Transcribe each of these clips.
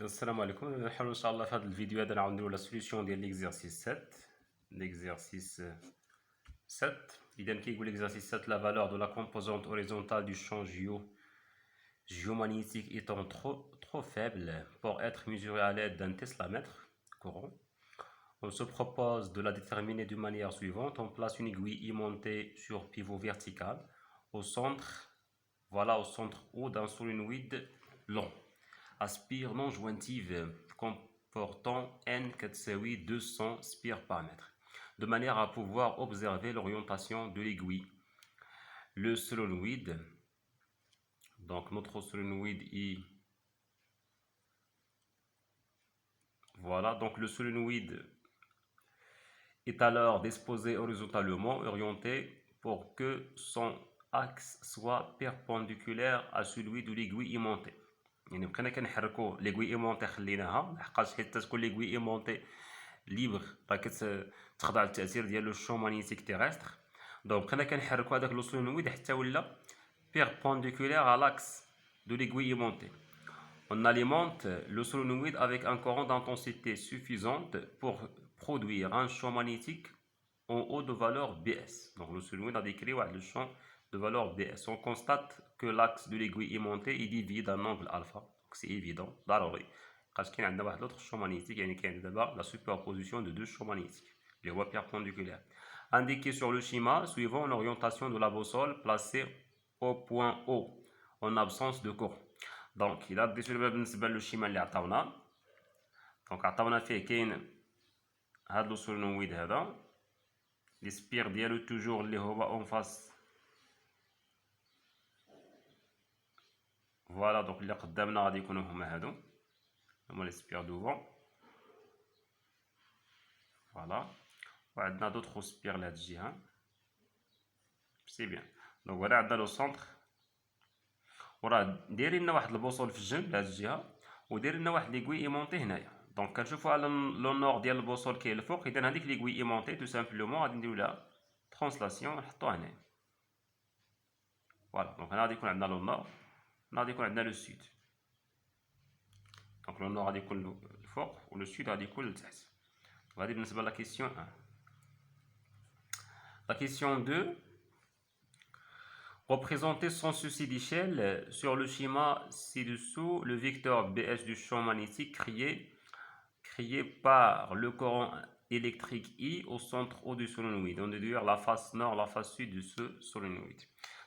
السلام عليكم. نحاول ان شاء الله في هذا الفيديو هذا نعاود نديرو لا سوليسيون ديال ليكزارسيس 7. ليكزارسيس 7 اذا كيقول ليكزارسيس 7 la valeur de la composante horizontale du champ géomagnétique étant trop faible pour être mesurée à l'aide d'un teslamètre courant. On se propose de la déterminer de manière suivante. On place une aiguille aimantée sur pivot vertical au centre, voilà, au centre haut d'un solénoïde long. Aspire non jointive comportant N كتساوي 200 spires par mètre, de manière à pouvoir observer l'orientation de l'aiguille. Le solénoïde, donc notre solénoïde I, voilà, donc le solénoïde est alors disposé horizontalement orienté pour que son axe soit perpendiculaire à celui de l'aiguille aimantée. يعني بقينا كنحركو ليغوي ايمونتي خليناها لحقاش حيت تكون ليغوي ايمونتي ليبر راه كتخضع للتاثير ديال لو شون مانيتيك تيرستر. دونك بقينا كنحركو هذاك لو سولينويد حتى ولا perpendiculaire à l'axe de l'aiguille aimantée. On alimente le solénoïde avec un courant d'intensité suffisante pour produire un champ magnétique en haut de valeur BS. Donc le solénoïde a décrit le champ de valeur BS. On constate que l'axe de l'aiguille aimantée est divisé d'un angle alpha. Donc c'est évident, ضروري. parce qu'il y a un autre champ magnétique, il y a d'abord la superposition de deux champs magnétiques, les voies perpendiculaires. Indiqué sur le schéma suivant l'orientation de la boussole placée au point O en absence de courant. Donc il a décidé بالنسبه للشيما اللي عطاونا. دونك عطاونا فيه كاين هذا السولينويد هذا لي سبير ديالو توجور اللي هو اون فاس. فوالا دونك اللي قدامنا غادي يكونوا هما هادو هما لي سبير دوفون. فوالا وعندنا دوطخ سبير لهاد الجهه. سي بيان. دونك هنا عندنا لو سونتر وراه دايرين لنا واحد البوصول في الجنب لهاد الجهه ودايرين لنا واحد ليغوي ايمونتي هنايا. دونك كنشوفوا على لو نور ديال البوصول كاين الفوق. اذا هذيك ليغوي ايمونتي تو سامبلومون غادي نديرو لها ترانسلاسيون نحطوها هنايا. فوالا دونك هنا غادي يكون عندنا لو نور، هنا غادي يكون عندنا لو سود. دونك لو نور غادي يكون الفوق ولو سود غادي يكون لتحت. غادي بالنسبه لا كيسيون 1. La question 2. Représenter sans souci d'échelle sur le schéma ci-dessous le vecteur BS du champ magnétique créé par le courant électrique I au centre haut du solénoïde. On déduire la face nord, la face sud de ce solénoïde.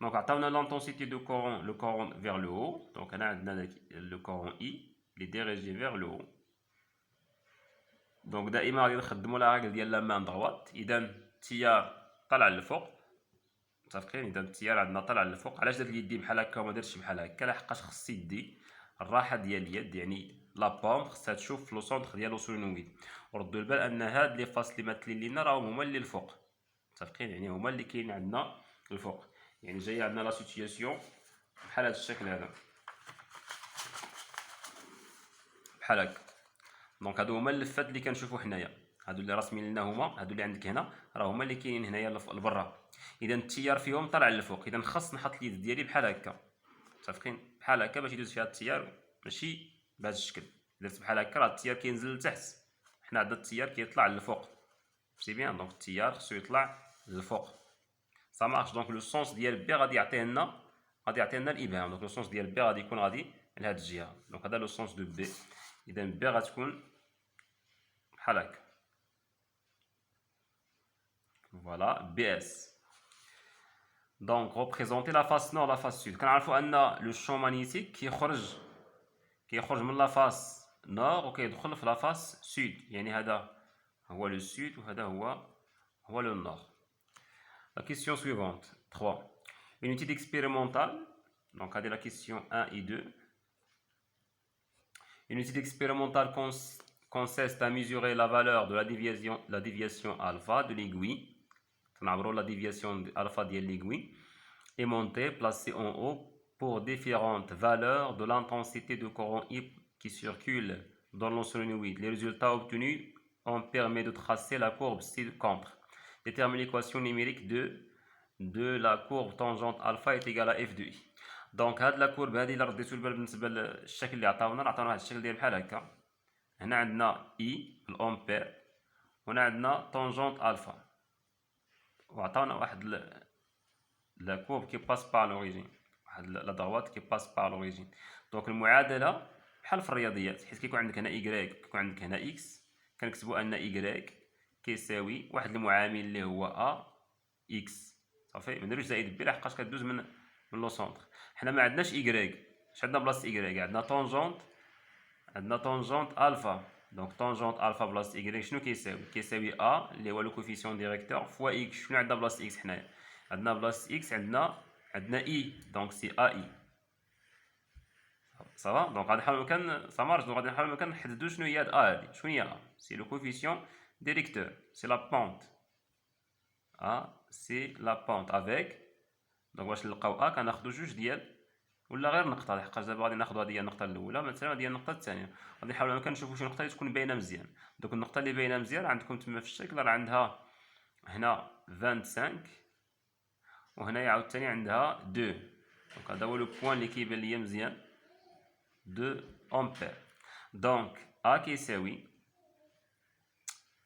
Donc, on a l'intensité de courant, le courant vers le haut. Donc, on a le courant I, il est dirigé vers le haut. Donc, دائما غادي نخدموا la règle ديال la main droite. إذا التيار طلع للفوق. متفقين؟ اذا التيار عندنا طلع للفوق. علاش درت يدي بحال هكا وما درتش بحال هكا؟ لحقاش خص يدي الراحه ديال اليد، يعني لا بوم خصها تشوف في لو سونتر ديال لو سولينويد. ردوا البال ان هاد لي فاس اللي ماثلين لينا راهم هما اللي الفوق. متفقين؟ يعني هما اللي كاينين عندنا الفوق. يعني جايه عندنا لا سيتوياسيون بحال هاد الشكل هذا بحال هكا. دونك هادو هما اللفات اللي كنشوفو حنايا، هادو اللي راسمين لنا هما، هادو اللي عندك هنا راه هما اللي كاينين هنايا لبرا. اذا التيار فيهم طلع للفوق. اذا خاص نحط اليد ديالي بحال هكا. متفقين؟ بحال هكا باش يدوز فيها التيار، ماشي بهذا الشكل. درت بحال هكا راه التيار كينزل لتحت. حنا عندنا التيار كيطلع للفوق. سي بيان. دونك التيار خصو يطلع للفوق. سا مارش. دونك لو سونس ديال بي غادي يعطيه لنا الابهام. دونك لو سونس ديال بي غادي يكون غادي لهاد الجهه. دونك هذا لو سونس دو بي. اذا بي غتكون بحال هكا. فوالا بي اس. Donc représenter la face nord, la face sud. كنعرفوا ان لو شون مانيتيك كيخرج من لا فاس نور وكيدخل في لا فاس سود. يعني هذا هو لو سود وهذا هو لو نور. La question suivante 3. Une étude expérimentale. Donc هذه la question 1 et 2. Une étude expérimentale consiste à mesurer la valeur de la déviation alpha de l'aiguille. La déviation alpha de l'aiguille aimantée placée en haut pour différentes valeurs de l'intensité de courant I qui circule dans le solénoïde. Les résultats obtenus ont permis de tracer la courbe ci-contre. Détermine l'équation numérique de la courbe tangente alpha est égale à f de I. دونك هاد لا كورب هادي الا رديتو البال بالنسبه للشكل اللي عطاونا واحد الشكل ديال بحال هكا. هنا عندنا اي الامبير، هنا عندنا طونجونت الفا، وعطاونا واحد لا كورب كي باس بار لوريجين، واحد لا دروات كي باس بار لوريجين. دونك المعادله بحال في الرياضيات، حيت كيكون عندك هنا ايكغيك كيكون عندك هنا اكس، كنكتبوا ان ايكغيك كيساوي واحد المعامل اللي هو ا اكس صافي، ما نديروش زائد بي لحقاش كدوز من لو سونتر. حنا ما عندناش ايكغيك، اش عندنا بلاصه ايكغيك؟ عندنا طونجونت الفا. دونك طونجونت الفا بلاصه ايكغيك شنو كيساوي ا اللي هو لو كوفيسيون ديريكتور فوا اكس. شنو عندنا بلاصه اكس حنايا؟ عندنا بلاصه اكس عندنا اي، دونك سي ا اي صافا. دونك غادي نحاول المكان سامارج، دونك غادي نحاول المكان نحددو شنو هي هاد ا هادي. شنو هي ا؟ سي لو كوفيسيون ديريكتور، سي لا بونت سي لا بونت افيك. دونك باش نلقاو ا كناخدو جوج ديال ولا غير نقطه، لحقاش دابا غادي ناخدو هادي هي النقطه الاولى مثلا، هادي هي النقطه الثانيه. غادي نحاول المكان نشوفو شي نقطه اللي تكون باينه مزيان. دوك النقطه اللي باينه مزيان عندكم تما في الشكل، راه عندها هنا 25 وهنايا عاوتاني عندها 2. دونك هذا هو لو بوين اللي كيبان ليا مزيان 2 امبير. دونك ا كيساوي،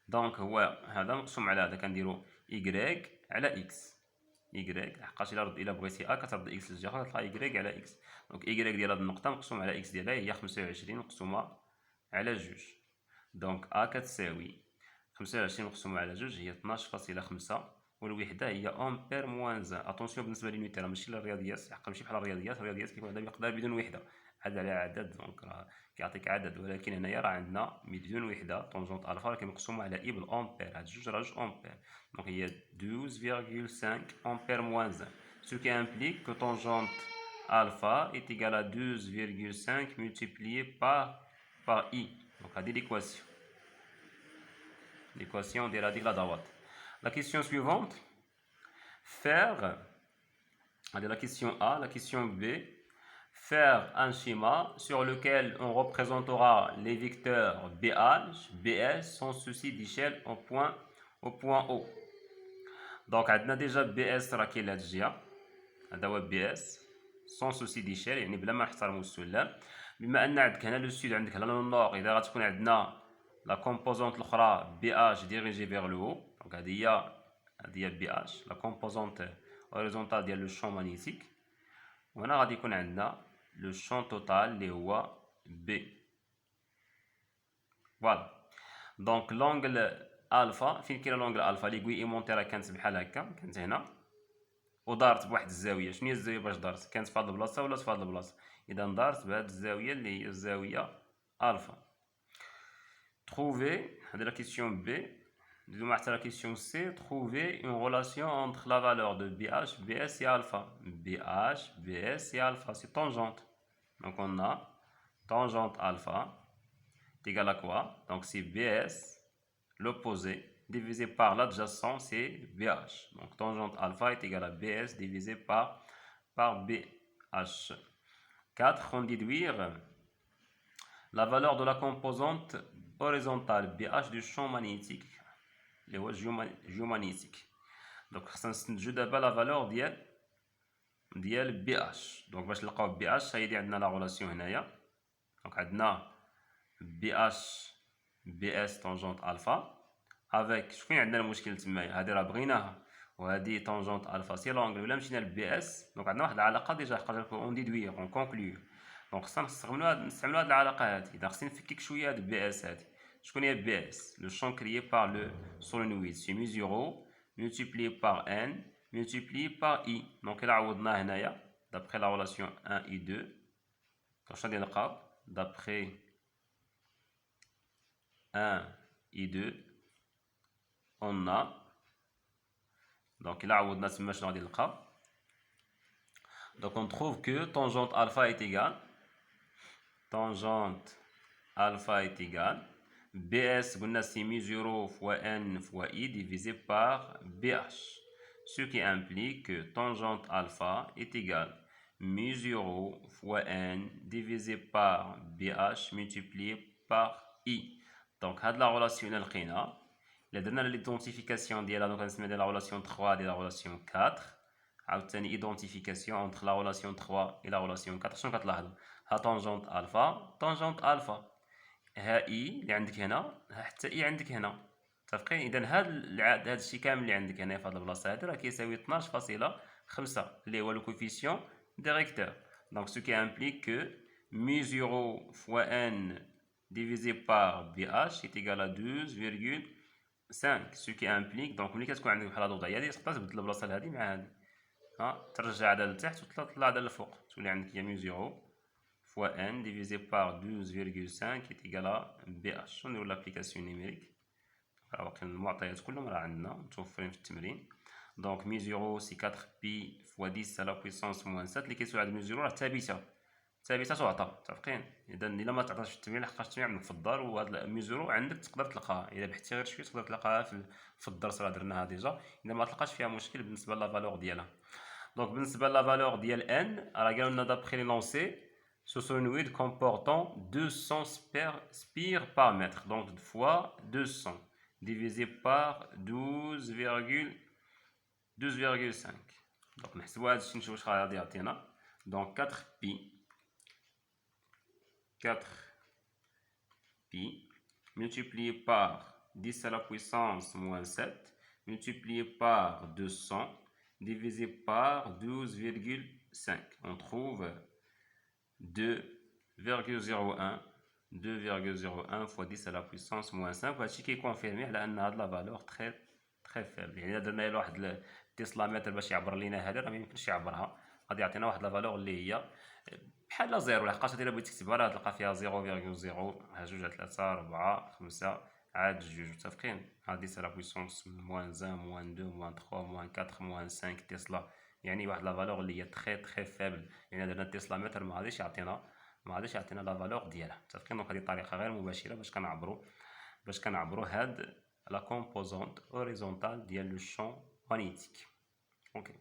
دونك هو هذا مقسوم على هذا، كنديرو y على اكس. y لحقاش الا بغيتي ا كترد اكس للجهه كتلقى y على اكس. دونك y ديال هاد النقطه مقسوم على اكس ديالها هي 25 مقسومه على جوج. دونك ا كتساوي 25 مقسومه على جوج هي 12.5، والوحده هي امبير موان زان. اتونسيون بالنسبه للنيوتن ماشي للرياضيات، حقا ماشي بحال الرياضيات كيكون عندها مقدار بدون وحده، عدد على عدد، دونك راه كيعطيك عدد. ولكن هنايا راه عندنا بدون وحده طونجونت الفا ولكن مقسومه على اي بالامبير، هاد جوج راه جوج امبير. دونك هي 12,5 امبير موان زان، ce qui implique que tangente alpha est égal à 12,5 multiplié par i. Donc هذه l'équation de la droite. La question suivante, faire, la question A, la question B, faire un schéma sur lequel on représentera les vecteurs BH, BS sans souci d'échelle au point O. Donc عندنا déjà BS راه كاين لهاد الجهة، هذا هو BS sans souci d'échelle يعني بلا ما نحترمو السلم. بما ان عندك هنا لو سود عندك هنا لو نور، اذا غتكون عندنا لا كومبوزونت الاخرى BH ديريجي فيغ لو هو، دونك هذه هي BH لا كومبوزونت هوريزونتال ديال لو شون مانيتيك. وهنا غادي يكون عندنا لو شون توتال اللي هو B. فوالا. دونك لونغل الفا، فين كاين لونغل الفا؟ ليغوي ايمونتي راه كانت بحال هكا، كانت هنا ودارت بواحد الزاويه. شنو هي الزاويه باش دارت؟ كانت في هاد البلاصه ولا في هاد البلاصه؟ اذا دارت بهاد الزاويه اللي هي الزاويه الفا. trouver هذه لا كيسيون بي. ندوزو حتى لا كيسيون سي. trouver une relation entre la valeur de BH, BS et alpha. BH, BS et alpha, c'est tangente. Donc on a tangente alpha est égal à quoi? Donc c'est BS, l'opposé, divisé par l'adjacent, c'est BH. Donc tangente alpha est égal à BS divisé par BH. 4. On déduire la valeur de la composante horizontale BH du champ magnétique اللي هو géomagnétique. دونك خصنا نستنتجو دابا لا فالور ديال BH. دونك باش نلقاو BH هي عندنا لا غولاسيون هنايا. دونك عندنا BH BS طونجونت الفا افيك شكون عندنا المشكل تمايا؟ هادي راه بغيناها، وهادي طونجونت الفا سي لونغل. ولا مشينا لبي اس دونك عندنا واحد العلاقه ديجا نقدر اون ديدوير اون كونكلور. دونك خصنا نستعملو هاد العلاقه هادي. اذا خصني نفكك شويه هاد بي اس هادي. شكون هي بي اس؟ لو شون كريي بار لو سولينويد سي مي زيرو multiplié par n multiplié par i. دونك الا عوضنا هنايا دابخي لا ريلاسيون 1 اي 2 شنو غادي نلقاو؟ دابخي 1 et 2 on a donc là on a ce machin de l'alpha. Donc on trouve que tangente alpha est égale BS c'est mu 0 fois n fois i divisé par BH, ce qui implique que tangente alpha est égale mu 0 fois n divisé par BH multiplié par i. Donc هاد la relation اللي لقينا إلا درنا l'identification ديالها دونك غنسميها ديال la relation 3 ديال la relation 4 عاوتاني identification entre la relation 3 et la relation 4. شنو كتلاحظوا؟ ها طونجونت الفا طونجونت الفا، ها اي اللي عندك هنا، ها حتى اي عندك هنا، متفقين؟ اذا هذا الشيء كامل اللي عندك هنا في هذه البلاصه هذه راه كيساوي 12.5 اللي هو لو كوفيسيون ديريكتور. دونك سو كي امبليك كو مي 0 فوا n divisé par bh est égal à 12,5 ce qui implique donc ملي كتكون عندك بحال هاد الوضعيه هادي تقدر تبدل البلاصه هادي مع هادي، ها ترجع هذا لتحت وتطلع هذا للفوق، تولي عندك هي مي 0 fois n divisé par 12,5 est égal à bh. نديرو لابليكاسيون نيميريك، راه باقي المعطيات كلهم راه عندنا متوفرين في التمرين. دونك مي 0 سي 4 بي فوا 10 على بويسونس موان 7 اللي كيساوي هاد مي 0 راه ثابته تعطى، متفقين؟ اذا الا ما تعطاش في التمرين لحقاش التمرين عندك في الدار وهاد مي 0 عندك تقدر تلقاها، الا بحثتي غير شويه تقدر تلقاها في الدرس راه درناها ديجا، اذا ما تلقاش فيها مشكل بالنسبه لا فالور ديالها. دونك بالنسبه لا فالور ديال n راه قالوا لنا دابخي لونسي ce solenoïde comportant 200 spires par mètre, donc fois 200 divisé par 12,5. donc نحسبوا هذا الشيء نشوفوا واش غادي يعطينا. donc 4pi multiplié par 10 à la puissance moins 7 multiplié par 200 divisé par 12,5. on trouve 2,01 fois 10 à la puissance moins 5. وهادشي كيكونفيرمي على ان هاد لا فالور تري فيبل. يعني الا درنا له واحد التسلامتر باش يعبر لينا هذا راه ما يمكنش يعبرها، غادي يعطينا واحد لا فالور اللي هي بحال زيرو، لحقاش الا بغيتي تكتبها راه تلقى فيها 0,0 ها 2 3 4 5 عاد 2. متفقين؟ ها 10 على بويسونس موان 1 موان 2 موان 3 موان 4 موان 5 تسلا، يعني واحد لا فالور اللي هي تري فيبل. يعني درنا التسلامتر ما غاديش يعطينا لا فالور ديالها، متفقين؟ دونك هذه طريقه غير مباشره باش كنعبروا هاد لا كومبوزونت اوريزونتال ديال لو شون مغنيتيك. اوكي.